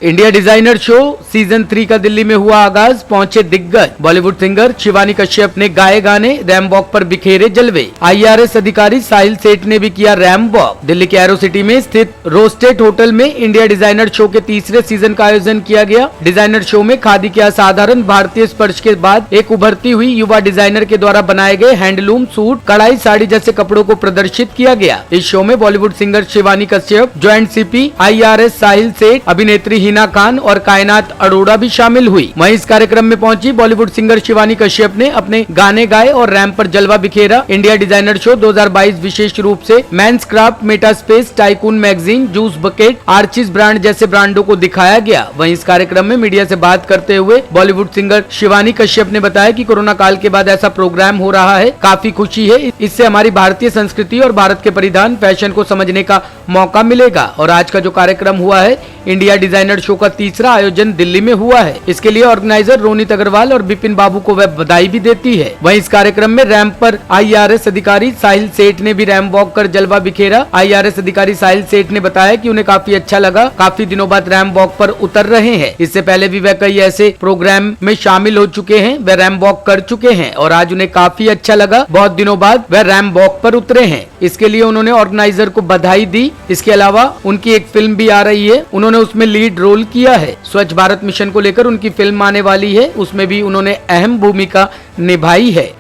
India designer show season 3 का दिल्ली में हुआ आगाज। पहुंचे दिग्गज बॉलीवुड सिंगर शिवानी कश्यप ने गाए गाने, रैम वॉक पर बिखेरे जलवे। आईआरएस अधिकारी साहिल सेठ ने भी किया रैम वॉक। दिल्ली के एरो सिटी में स्थित रोस्टेड होटल में इंडिया डिजाइनर शो के तीसरे सीजन का आयोजन किया गया। डिजाइनर शो में खादी के असाधारण भारतीय स्पर्श के बाद एक उभरती हुई युवा डिजाइनर के द्वारा बनाए गए हैंडलूम सूट, कढ़ाई साड़ी जैसे कपड़ों को प्रदर्शित किया गया। इस शो में Bollywood singer Shivani Kashyap, joint CP, IRS Sahil Seth, अभिनेत्री हिना खान और कायनात अरोड़ा भी शामिल हुई। वहीं इस कार्यक्रम में पहुंची बॉलीवुड सिंगर शिवानी कश्यप ने अपने गाने गाए और रैंप पर जलवा बिखेरा। इंडिया डिजाइनर शो 2022 विशेष रूप से men's craft, meta space, tycoon magazine, juice bucket, Archies brand जैसे ब्रांडों को दिखाया गया। वहीं इस कार्यक्रम में मीडिया से बात करते हुए बॉलीवुड सिंगर शिवानी कश्यप ने बताया कि कोरोना काल के बाद ऐसा प्रोग्राम हो रहा है, काफी खुशी है। इससे हमारी भारतीय संस्कृति और भारत के परिधान, फैशन को समझने का मौका मिलेगा। और आज का जो कार्यक्रम हुआ है, इंडिया डिजाइनर शो का तीसरा आयोजन दिल्ली में हुआ है। इसके लिए ऑर्गेनाइजर रोनित अग्रवाल और बिपिन बाबू को वह बधाई भी देती है। वहीं इस कार्यक्रम में रैंप पर आईआरएस अधिकारी साहिल सेठ ने भी रैंप वॉक कर जलवा बिखेरा। आईआरएस अधिकारी साहिल सेठ ने बताया कि उन्हें काफी अच्छा लगा, काफी दिनों बाद रैंप वॉक पर उतर रहे हैं। इससे पहले भी वह कई ऐसे प्रोग्राम में शामिल हो चुके हैं, वह रैंप वॉक कर चुके हैं और आज उन्हें काफी अच्छा लगा। बहुत दिनों बाद वह रैंप वॉक पर उतरे हैं। इसके लिए उन्होंने ऑर्गेनाइजर को बधाई दी। इसके अलावा उनकी एक फिल्म भी आ रही है, उन्होंने उसमें लीड रोल किया है। स्वच्छ भारत मिशन को लेकर उनकी फिल्म आने वाली है, उसमें भी उन्होंने अहम भूमिका निभाई है।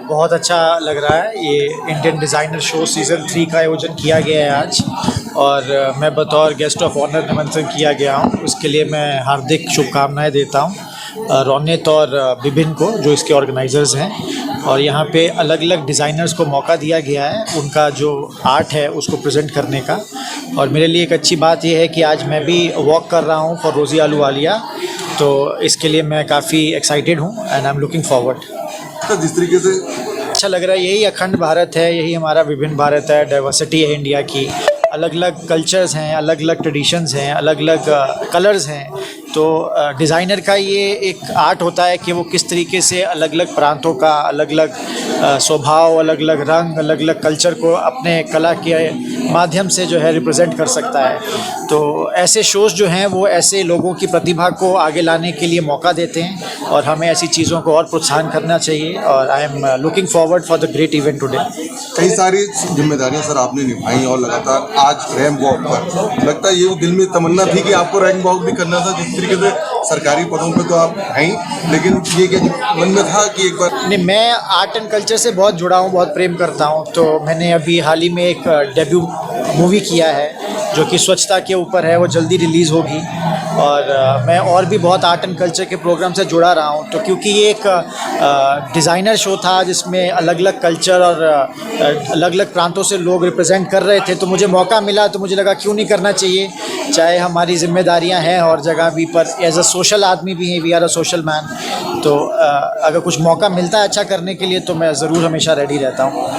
बहुत अच्छा लग रहा है। ये इंडियन डिज़ाइनर शो सीज़न 3 का आयोजन किया गया है आज, और मैं बतौर गेस्ट ऑफ ऑनर निमंत्रण किया गया हूँ। उसके लिए मैं हार्दिक शुभकामनाएं देता हूँ रोनित और बिपिन को, जो इसके ऑर्गेनाइजर्स हैं। और यहाँ पे अलग अलग डिज़ाइनर्स को मौका दिया गया है उनका जो आर्ट है उसको प्रेजेंट करने का। और मेरे लिए एक अच्छी बात यह है कि आज मैं भी वॉक कर रहा हूँ फॉर रोज़ी आलूवालिया, तो इसके लिए मैं काफ़ी एक्साइटेड हूँ and I am looking forward. तो जिस तरीके से अच्छा लग रहा है, यही अखंड भारत है, यही हमारा विभिन्न भारत है, डाइवर्सिटी है इंडिया की। अलग अलग कल्चर्स हैं, अलग अलग ट्रेडिशंस हैं, अलग अलग कलर्स हैं। तो डिज़ाइनर का ये एक आर्ट होता है कि वो किस तरीके से अलग अलग प्रांतों का अलग अलग स्वभाव, अलग अलग रंग, अलग अलग कल्चर को अपने कला के माध्यम से जो है रिप्रेजेंट कर सकता है। तो ऐसे शोज़ जो हैं वो ऐसे लोगों की प्रतिभा को आगे लाने के लिए मौका देते हैं और हमें ऐसी चीज़ों को और प्रोत्साहन करना चाहिए। और I am looking forward for the great event today. कई सारी जिम्मेदारियां सर आपने निभाई और लगातार आज रैंप वॉक पर लगता है ये दिल में तमन्ना थी कि आपको रैंप वॉक भी करना था। जिस तरीके से सरकारी पदों पे तो आप हैं, लेकिन ये क्या मन में था कि एक बार? नहीं, मैं आर्ट एंड कल्चर से बहुत जुड़ा हूँ, बहुत प्रेम करता हूँ। तो मैंने अभी हाल ही में एक डेब्यू मूवी किया है जो कि स्वच्छता के ऊपर है, वो जल्दी रिलीज़ होगी। और मैं और भी बहुत आर्ट एंड कल्चर के प्रोग्राम से जुड़ा रहा हूँ। तो क्योंकि ये एक डिज़ाइनर शो था जिसमें अलग अलग कल्चर और अलग अलग प्रांतों से लोग रिप्रेजेंट कर रहे थे, तो मुझे मौका मिला तो मुझे लगा क्यों नहीं करना चाहिए। चाहे हमारी जिम्मेदारियां हैं और जगह भी, पर एज अ सोशल आदमी भी हैं, we are a social man. तो अगर कुछ मौका मिलता है अच्छा करने के लिए तो मैं ज़रूर हमेशा रेडी रहता हूँ।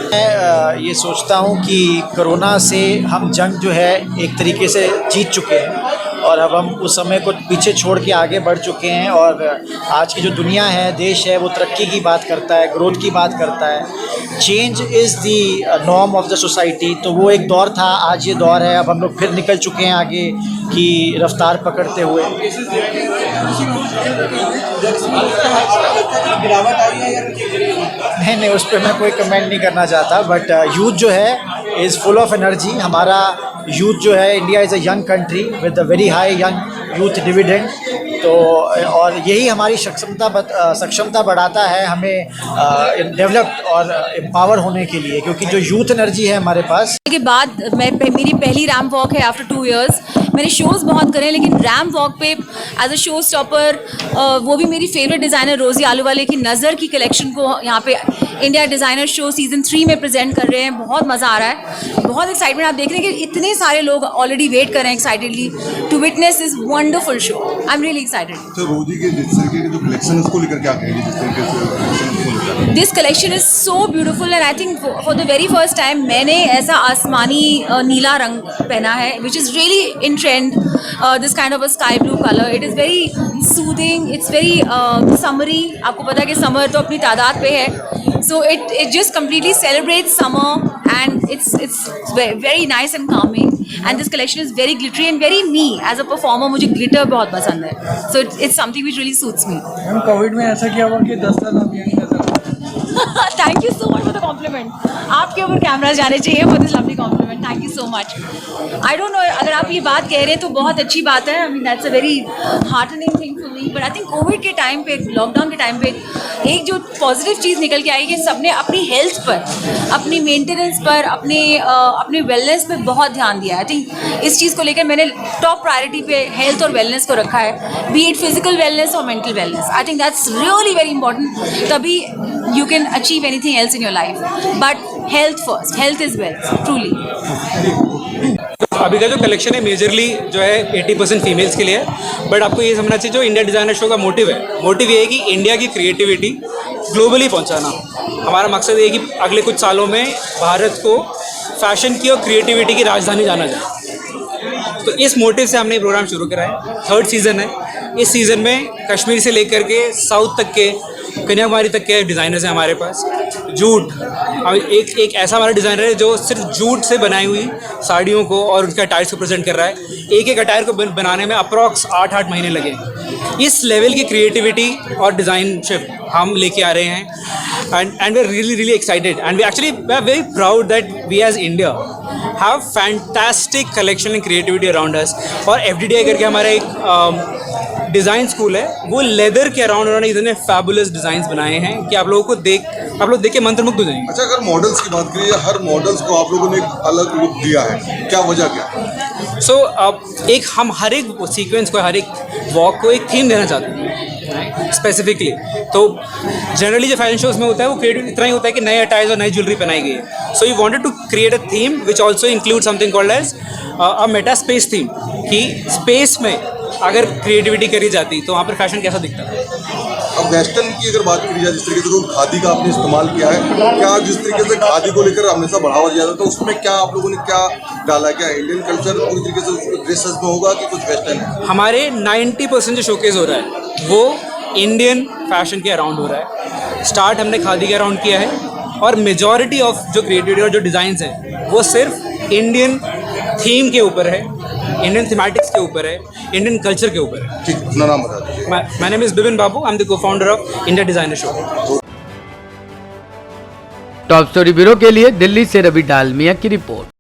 मैं ये सोचता हूँ कि कोरोना से हम जंग जो है एक तरीके से जीत चुके हैं और अब हम उस समय को पीछे छोड़ के आगे बढ़ चुके हैं। और आज की जो दुनिया है, देश है, वो तरक्की की बात करता है, ग्रोथ की बात करता है। Change is the norm of the society. तो वो एक दौर था, आज ये दौर है। अब हम लोग फिर निकल चुके हैं आगे की रफ्तार पकड़ते हुए। नहीं, उस पर मैं कोई कमेंट नहीं करना चाहता। बट यूथ जो है इज़ फुल ऑफ एनर्जी। हमारा यूथ जो है, India is a young country with a very high young youth dividend. तो और यही हमारी सक्षमता बढ़ाता है हमें डेवलप्ड और एम्पावर होने के लिए, क्योंकि जो यूथ एनर्जी है हमारे पास। के बाद मेरी पहली रैंप वॉक है आफ्टर 2 years। मैंने शोज़ बहुत करे, लेकिन रैंप वॉक पे एज अ शो स्टॉपर, वो भी मेरी फेवरेट डिज़ाइनर रोज़ी आलूवाले की नज़र की कलेक्शन को यहाँ पे इंडिया डिज़ाइनर शो सीज़न 3 में प्रेजेंट कर रहे हैं। बहुत मज़ा आ रहा है, बहुत एक्साइटमेंट। आप देख रहे हैं कि इतने सारे लोग ऑलरेडी वेट कर रहे हैं excitedly to witness this wonderful show. I am really excited. तो रोजी के जिस तरीके की जो कलेक्शन है उसको लेकर क्या कहेंगे? जिस तरीके से this collection is so beautiful and I think for the very first time मैंने ऐसा आसमानी नीला रंग पहना है, which is really in trend. This kind of a sky blue colour. It is very soothing, it's very summary. आपको पता है कि समर तो अपनी तादाद पे है, so it just completely celebrates summer and it's very nice and calming, and this collection is very glittery and very me as a performer. मुझे glitter बहुत पसंद है, so it's something which really suits me. Ma'am Covid में ऐसा क्या हुआ कि 10 साल आप यंग नजर Thank you so much for the compliment. आपके ऊपर कैमरा जाने चाहिए for this lovely compliment. Thank you so much. I don't know, अगर आप ये बात कह रहे हैं तो बहुत अच्छी बात है. I mean that's a very heartening thing for me. But I think Covid के टाइम पे, लॉकडाउन के टाइम पे एक जो पॉजिटिव चीज़ निकल के आई कि सबने अपनी हेल्थ पर, अपनी मेंटेनेंस पर, अपने वेलनेस पे बहुत ध्यान दिया. आई थिंक इस चीज़ को लेकर मैंने टॉप प्रायोरिटी पे हेल्थ और वेलनेस को रखा है, बी इट फिजिकल वेलनेस और mental wellness. I think that's really very important. तभी you can achieve anything else in your life, but health first. Health is wealth, truly. अभी का जो कलेक्शन है मेजरली जो है 80% फीमेल्स के लिए है, बट आपको ये समझना चाहिए जो इंडिया डिज़ाइनर शो का मोटिव ये है कि इंडिया की क्रिएटिविटी ग्लोबली पहुंचाना. हमारा मकसद ये है कि अगले कुछ सालों में भारत को फैशन की और क्रिएटिविटी की राजधानी जाना जाए. तो इस मोटिव से हमने ये प्रोग्राम शुरू करा है. 3rd सीज़न है. इस सीज़न में कश्मीर से लेकर के साउथ तक के, कन्याकुमारी तक के डिज़ाइनर्स हैं हमारे पास. जूट, एक ऐसा हमारा डिज़ाइनर है जो सिर्फ जूट से बनाई हुई साड़ियों को और उनके अटायर्स को प्रेजेंट कर रहा है. एक अटायर को बनाने में अप्रॉक्स 8 महीने लगे. इस लेवल की क्रिएटिविटी और डिज़ाइनशिप हम लेके आ रहे हैं. and we're really excited, and we're very proud that we as India have fantastic collection and creativity around us. और FDDI करके हमारा एक डिज़ाइन स्कूल है, वो लेदर के अराउंड उन्होंने इतने फैबुलस डिज़ाइंस बनाए हैं कि आप लोग देख के मंत्रमुग्ध हो जाएंगे. अच्छा, अगर मॉडल्स की बात करिए, हर मॉडल्स को आप लोगों ने एक अलग लुक दिया है, क्या वजह क्या? सो एक हम हर एक सीक्वेंस को, हर एक वॉक को एक थीम देना चाहते हैं स्पेसिफिकली. तो जनरली जो फैशन शोज में होता है वो क्रिएटिव इतना ही होता है कि नए अटायर्स और नई ज्वेलरी पहनाई गई है. So you wanted to create a theme which also include something called as a meta space theme, कि स्पेस में अगर क्रिएटिविटी करी जाती तो वहाँ पर फैशन कैसा दिखता है. अब वेस्टर्न की अगर बात करी जाए, जिस तरीके से खादी का आपने इस्तेमाल किया है, क्या जिस तरीके से खादी को लेकर हमेशा बढ़ावा दिया जाता है, तो उसमें क्या आप लोगों ने क्या डाला? क्या इंडियन कल्चर पूरी तरीके से ड्रेसेस में होगा कि कुछ वेस्टर्न है? हमारे 90% जो शोकेस हो रहा है वो इंडियन फैशन के अराउंड हो रहा है. स्टार्ट हमने खादी के अराउंड किया है, और मेजॉरिटी ऑफ जो क्रिएटिविटी और जो डिज़ाइंस हैं वो सिर्फ इंडियन थीम के ऊपर है, इंडियन थीमेटिक्स के ऊपर है, इंडियन कल्चर के ऊपर है. ठीक, अपना नाम बता दीजिए. My name is Bipin Babu. I am the co-founder of India designer show. Top story bureau के लिए दिल्ली से रवि डालमिया की रिपोर्ट.